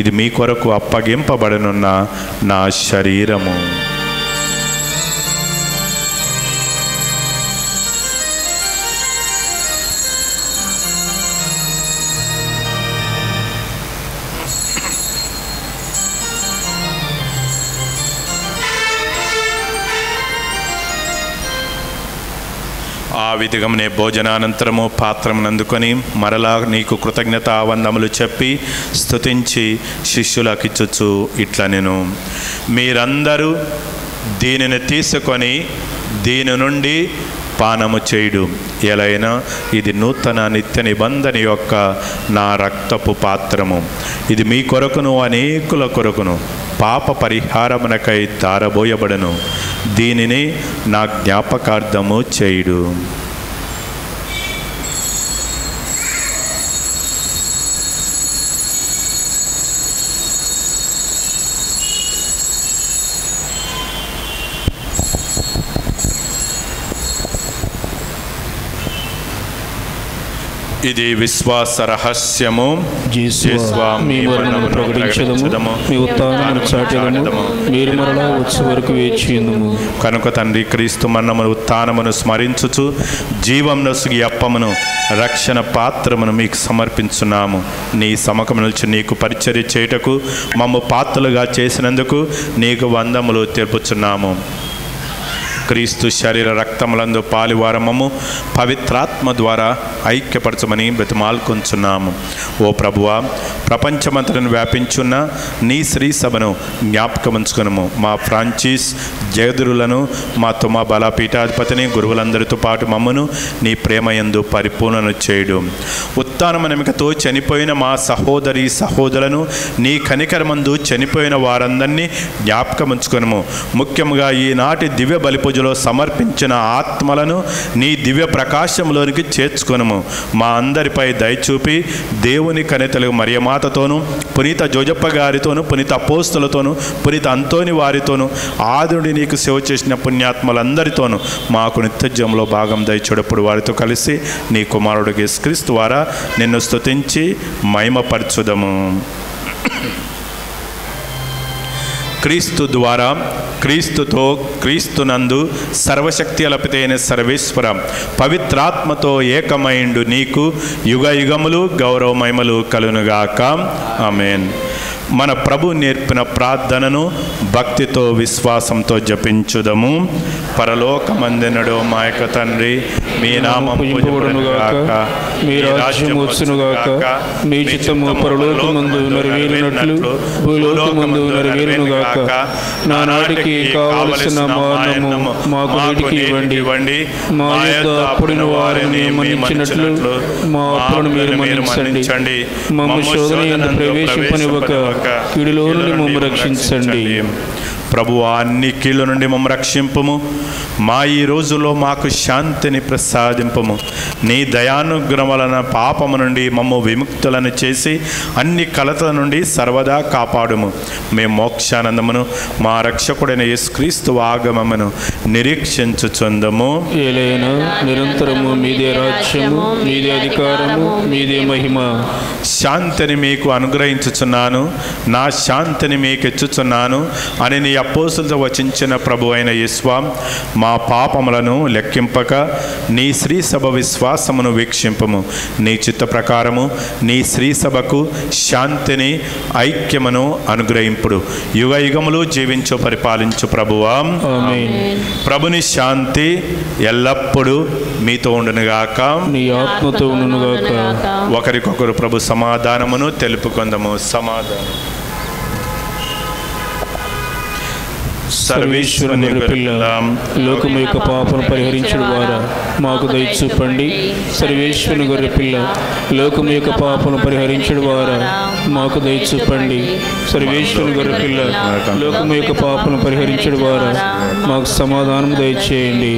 ఇది మీ కొరకు అప్పగింపబడనున్న నా శరీరము. ఆ విధంగానే భోజనానంతరము పాత్రమునందుకొని మరలా నీకు కృతజ్ఞతా వందములు చెప్పి స్తుతించి శిష్యులకిచ్చుచు ఇట్లనెను, మీరందరూ దీనిని తీసుకొని దీని నుండి పానము చేయుడు, ఎలైనా ఇది నూతన నిత్య నిబంధన యొక్క నా రక్తపు పాత్రము. ఇది మీ కొరకును అనేకుల కొరకును పాప పరిహారమునకై ధారబోయబడను. దీనిని నా జ్ఞాపకార్థము చేయుడు. ఇది విశ్వాస రహస్యము. మీ మరణమును ప్రకటించదము, మీ ఉత్థానమును చాటెదము, మీరు మరలా వచ్చే వరకు వేచియుందుము. కనుక తండ్రి, క్రీస్తు మరణమును ఉత్థానమును స్మరించుచు జీవం నొసగి అప్పమును రక్షణ పాత్రమును మీకు సమర్పించున్నాము. నీ సమకము నిలిచి నీకు పరిచర్య చేయుటకు మమ్ము పాత్రలుగా చేసినందుకు నీకు వందములు తెలుపుచున్నాము. క్రీస్తు శరీర రక్తములందు పాలివారమము పవిత్రాత్మ ద్వారా ఐక్యపరచమని బ్రతిమాలుకొంచున్నాము. ఓ ప్రభువా, ప్రపంచమంతటను వ్యాపించున్న నీ శ్రీ సభను జ్ఞాపకముంచుకునము. మా ఫ్రాన్సిస్ జగదురులను, మా తుమ బలపీఠాధిపతిని, గురువులందరితో పాటు మమ్మను నీ ప్రేమయందు పరిపూర్ణను చేయుడు. ఉత్థానమనమికతో చనిపోయిన మా సహోదరి సహోదరులను, నీ కనికరమందు చనిపోయిన వారందరినీ జ్ఞాపకముంచుకునము. ముఖ్యంగా ఈనాటి దివ్య బలిపూజ సమర్పించిన ఆత్మలను నీ దివ్య ప్రకాశంలోనికి చేర్చుకొనుము. మా అందరిపై దయచూపి దేవుని కనితలు మరియమాతతోనూ, పునీత జోజప్ప గారితోనూ, పునీత అపోస్తులతోనూ, పునీత అంతోని వారితోనూ, ఆదుడి నీకు సేవ చేసిన పుణ్యాత్మలందరితోనూ మాకు నిత్యజంలో భాగం దయచూడప్పుడు వారితో కలిసి నీ కుమారుడు యేసుక్రీస్తు ద్వారా నిన్ను స్తుతించి మహిమపరచుదము. క్రీస్తు ద్వారా, క్రీస్తుతో, క్రీస్తునందు సర్వశక్తి అలపితైన సర్వేశ్వర పవిత్రాత్మతో ఏకమైండు నీకు యుగ యుగములు గౌరవ మహిమలు కలునుగాక. ఆమేన్. మన ప్రభు నేర్పిన ప్రార్థనను భక్తితో విశ్వాసంతో జపించుదము. పరలోకమందునుడు మా యొక్క తండ్రి, మీ నామము పూజింపబడునుగాక, మీ రాజ్యము వచ్చునుగాక, మీ చిత్తము పరలోకమందు నెరవేరినట్లు భూలోకమందు నెరవేరునుగాక. నానాటికి కావలసిన మానము మాకు నేటికి ఇవ్వండి. మా యొద్ద అప్పుడిన వారిని మన్నించినట్లు మా అప్పులను మీరు మన్నించండి. మమ్ము శోధన యందు ప్రవేశింపనివ్వక కీడులో నుండి మమ్ము రక్షించండి. ప్రభువు, అన్ని కీళ్ళ నుండి మమ్ము రక్షింపుము. మా ఈ రోజులో మాకు శాంతిని ప్రసాదింపము. నీ దయానుగ్రహం వలన పాపము నుండి మమ్ము విముక్తులను చేసి అన్ని కలతల నుండి సర్వదా కాపాడుము. మేము మోక్షానందమును మా రక్షకుడైన యేసుక్రీస్తు ఆగమమును నిరీక్షించుచుందము. ఏలైనా నిరంతరము మీదే రాజ్యము, మీదే అధికారము, మీదే మహిమ. శాంతిని మీకు అనుగ్రహించుచున్నాను, నా శాంతిని మీకు ఇచ్చుచున్నాను అని నీ అపోస్తులతో వచించిన ప్రభు అయిన యేసువా, మా పాపములను లెక్కింపక నీ శ్రీ సభ విశ్వాసమును వీక్షింపము. నీ చిత్త ప్రకారము నీ శ్రీ సభకు శాంతిని, ఐక్యమును అనుగ్రహింపుడు. యుగ యుగములు జీవించు పరిపాలించు ప్రభువా. ఆమేన్. ప్రభుని శాంతి ఎల్లప్పుడూ మీతో ఉండునుగాక, నీ ఆత్మతో ఉండునుగాక. ఒకరికొకరు ప్రభు సమాధానమును తెలుపుకొందము. సమాధానం. సర్వేశ్వరుని పిల్ల, లోకము యొక్క పాపను పరిహరించుడు వారా మాకు దయచూపండి. సర్వేశ్వరుని గొర్రె పిల్ల, లోకము యొక్క పాపను పరిహరించుడు వారా మాకు దయచూపండి. సర్వేశ్వరుని గొర్రె పిల్ల, లోకము యొక్క పాపను పరిహరించుడు వారా మాకు సమాధానం దయచేయండి.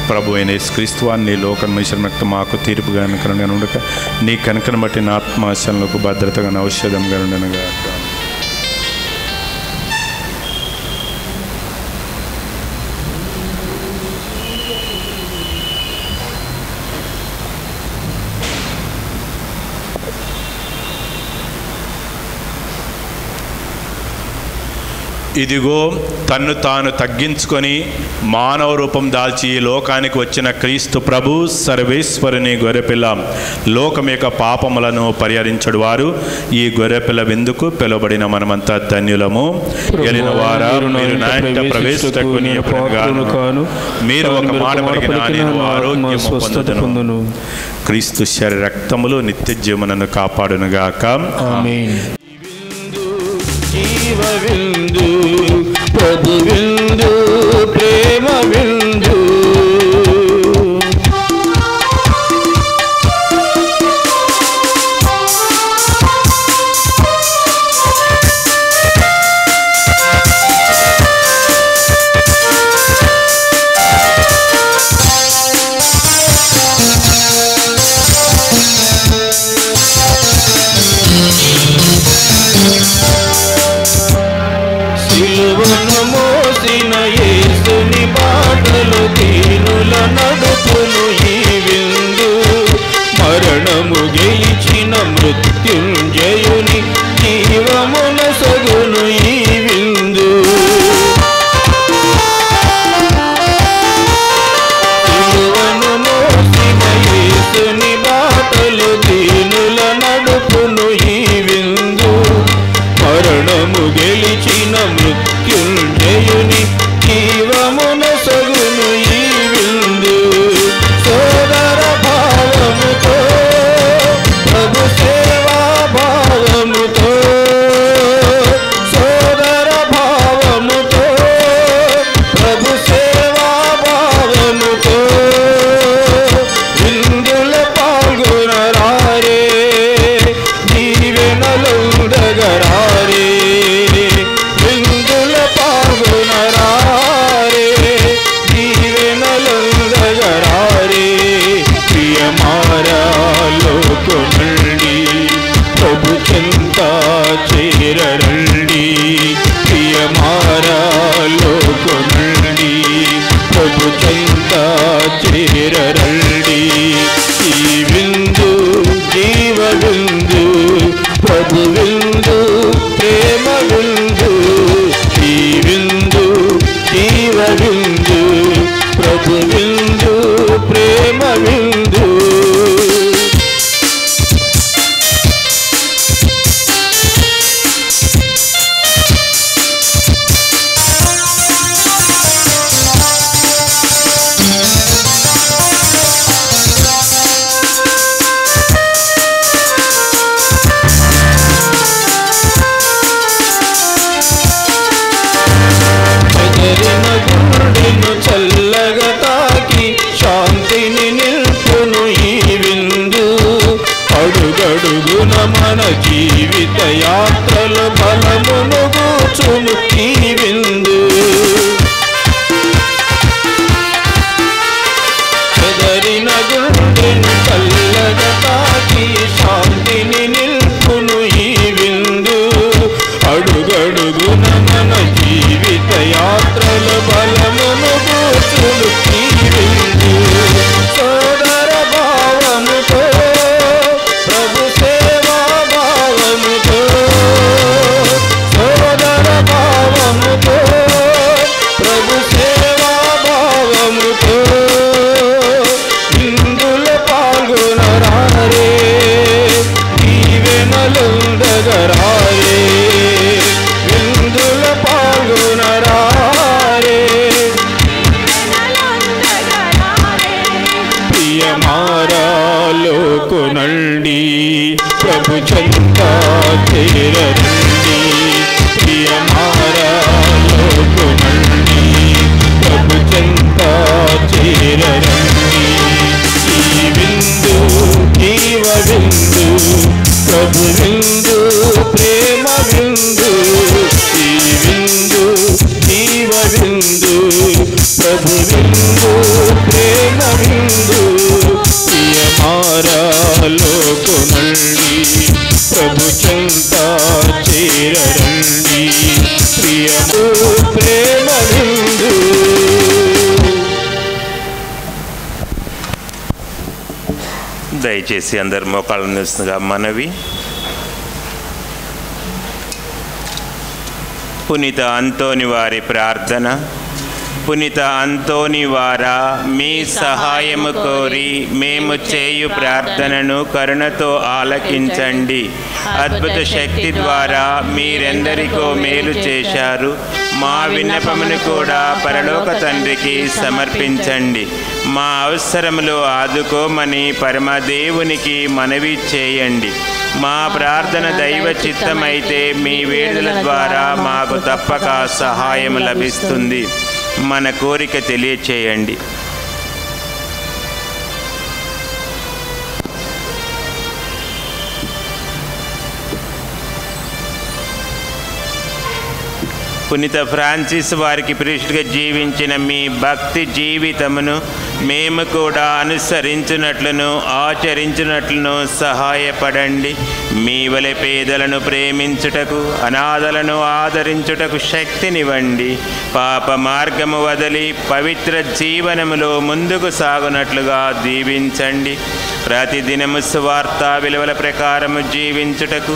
ప్రభు అయిన యేసుక్రీస్తు నీ లోకం మిశ్రమక్త మాకు తీర్పుగా కనుక ఉండక నీ కనుకను బట్టి నా ఆత్మాశలకు భద్రతగా ఔషధంగా ఉండనుగా. ఇదిగో తన్ను తాను తగ్గించుకొని మానవ రూపం దాల్చి ఈ లోకానికి వచ్చిన క్రీస్తు ప్రభు సర్వేశ్వరుని గొర్రెపిల్ల, లోకం యొక్క పాపములను పరిహరించడు వారు ఈ గొర్రెపిల్ల విందుకు పిలువబడిన మనమంతా ధన్యులము. ఎలిన వారా, మీరు నా ఇంట ప్రవేశించుటకు మీరు ఒక మాట పలికినా నేను ఆరోగ్యము పొందుదును. క్రీస్తు శరీర రక్తములు నిత్య జీవనను కాపాడునుగాక. ఆమేన్. జీవ విందు, ప్రభు విందు, ప్రేమ విందు. సిలువను మోసిన యేసుని మాట ప్రభు చెంత చేరరండి. ఈ విందు జీవ విందు, ప్రభు విందు, ప్రేమ విందు. ఈ విందు జీవ విందు, ప్రభు విందు, ప్రేమ విందు. చల్లగా తాకి శాంతిని నిల్పును ఈ విందు. అడుగడుగున మన జీవిత యాత్రలు బలమును కూర్చును ఈ విందు. చెదరిన గుండెను చల్లగా తాకి శాంతిని నిల్పును ఈ విందు. అడుగడుగున మన జీవిత యాత్రల బలమును కూర్చును ఈ విందు. సోదర భావముతో, ప్రభు సేవా భావముతో, సోదర భావముతో, ప్రభు సేవా భావముతో విందుల పాల్గొనరారే, దీవెనలుందగరారే. విందుల పాల్గొనరారే, ప్రియమారాలోకొనండి. ప్రభు చెంత చేరరండి. ప్రియమారాలోకొనండి. ప్రభు చెంత చేరరండి. ఈ విందు జీవ విందు, ప్రభు విందు, ప్రేమ విందు. ఈ విందు జీవ విందు, ప్రభు విందు, ప్రేమ విందు. ప్రియమారాలోకొనండి. ప్రభు చెంత చేరరండి. ప్రియము ప్రేమ విందు. దయచేసి అందరు మోకాళ్ళ నిలుస్తుందిగా మనవి. పునీత అంతోని వారి ప్రార్థన. పునీత అంతోని వారా, మీ సహాయము కోరి మేము చేయు ప్రార్థనను కరుణతో ఆలకించండి. అద్భుత శక్తి ద్వారా మీరెందరికో మేలు చేశారు. మా విన్నపమును కూడా పరలోక తండ్రికి సమర్పించండి. మా అవసరములో ఆదుకోమని పరమదేవునికి మనవి చేయండి. మా ప్రార్థన దైవ చిత్తమైతే మీ వేడుదల ద్వారా మాకు తప్పక సహాయం లభిస్తుంది. మన కోరిక తెలియచేయండి. పునీత ఫ్రాన్సిస్ వారికి ప్రియుడిగా జీవించిన మీ భక్తి జీవితమును మేము కూడా అనుసరించినట్లును ఆచరించినట్లును సహాయపడండి. మీ వలె పేదలను ప్రేమించుటకు, అనాథలను ఆదరించుటకు శక్తినివ్వండి. పాప మార్గము వదిలి పవిత్ర జీవనములో ముందుకు సాగునట్లుగా దీవించండి. ప్రతిదినము స్వార్థ విలువల ప్రకారము జీవించుటకు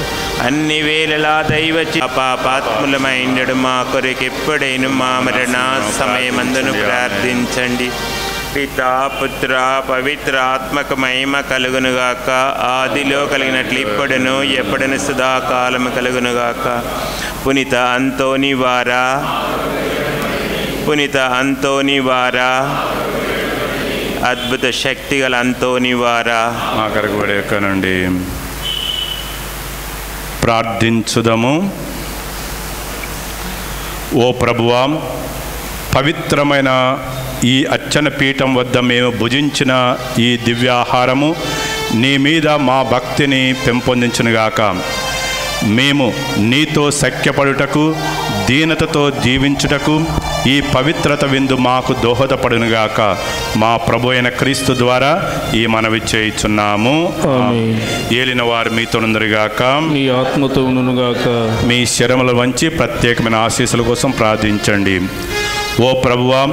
అన్ని వేళలా దైవ పాపాత్ములమైండు మా కొరకు ఎప్పుడైనా మా మరణ సమయమందును ప్రార్థించండి. పితా పుత్ర పవిత్ర ఆత్మక మహిమ కలుగునుగాక. ఆదిలో కలిగినట్లు ఇప్పుడును ఎప్పుడను సదాకాలము కలుగునుగాక. పునీత అంతోని వారా, పునీత అంతోని వారా, అద్భుత శక్తిగల అంతోని వారా, మా కొరకు వేడుకొనండి. ప్రార్థించుదము. ఓ ప్రభువా, పవిత్రమైన ఈ అర్చన పీఠం వద్ద మేము భుజించిన ఈ దివ్యాహారము నీ మీద మా భక్తిని పెంపొందించునుగాక. మేము నీతో సఖ్యపడుటకు, దీనతతో జీవించుటకు ఈ పవిత్రత విందు మాకు దోహదపడునుగాక. మా ప్రభు అయిన క్రీస్తు ద్వారా ఈ మనవి చేయుచున్నాము. ఏలిన వారు మీతోనుందరుగాక, మీ ఆత్మతో ఉండునుగాక. మీ శరముల వంచి ప్రత్యేకమైన ఆశీస్సుల కోసం ప్రార్థించండి. ఓ ఓ ప్రభువా,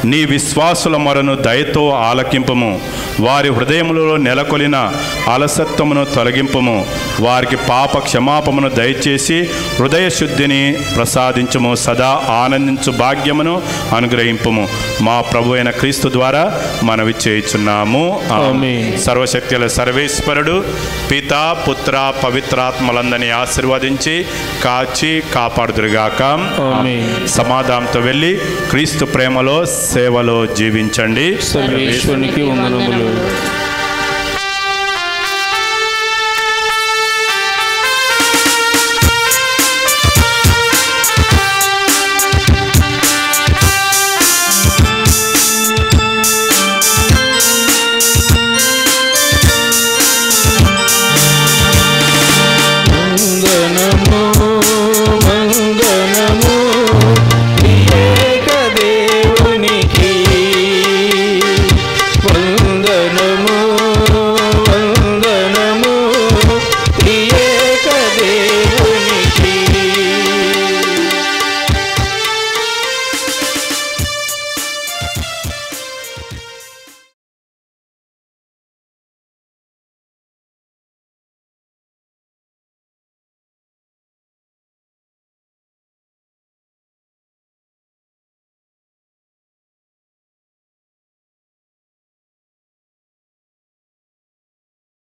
నీ విశ్వాసుల మొరను దయతో ఆలకింపము. వారి హృదయములలో నెలకొలిన అలసత్వమును తొలగింపము. వారికి పాప క్షమాపమును దయచేసి హృదయ శుద్ధిని ప్రసాదించము. సదా ఆనందించు భాగ్యమును అనుగ్రహింపము. మా ప్రభు అయిన క్రీస్తు ద్వారా మనవి చేయుచున్నాము. ఆమేన్. సర్వశక్తుల సర్వేశ్వరుడు పితా, పుత్ర, పవిత్రాత్మలందరినీ ఆశీర్వదించి కాచి కాపాడుదురుగాక. ఆమేన్. సమాధానంతో వెళ్ళి క్రీస్తు ప్రేమలో సేవలో జీవించండి. సర్వేశ్వరునికి వందనములు.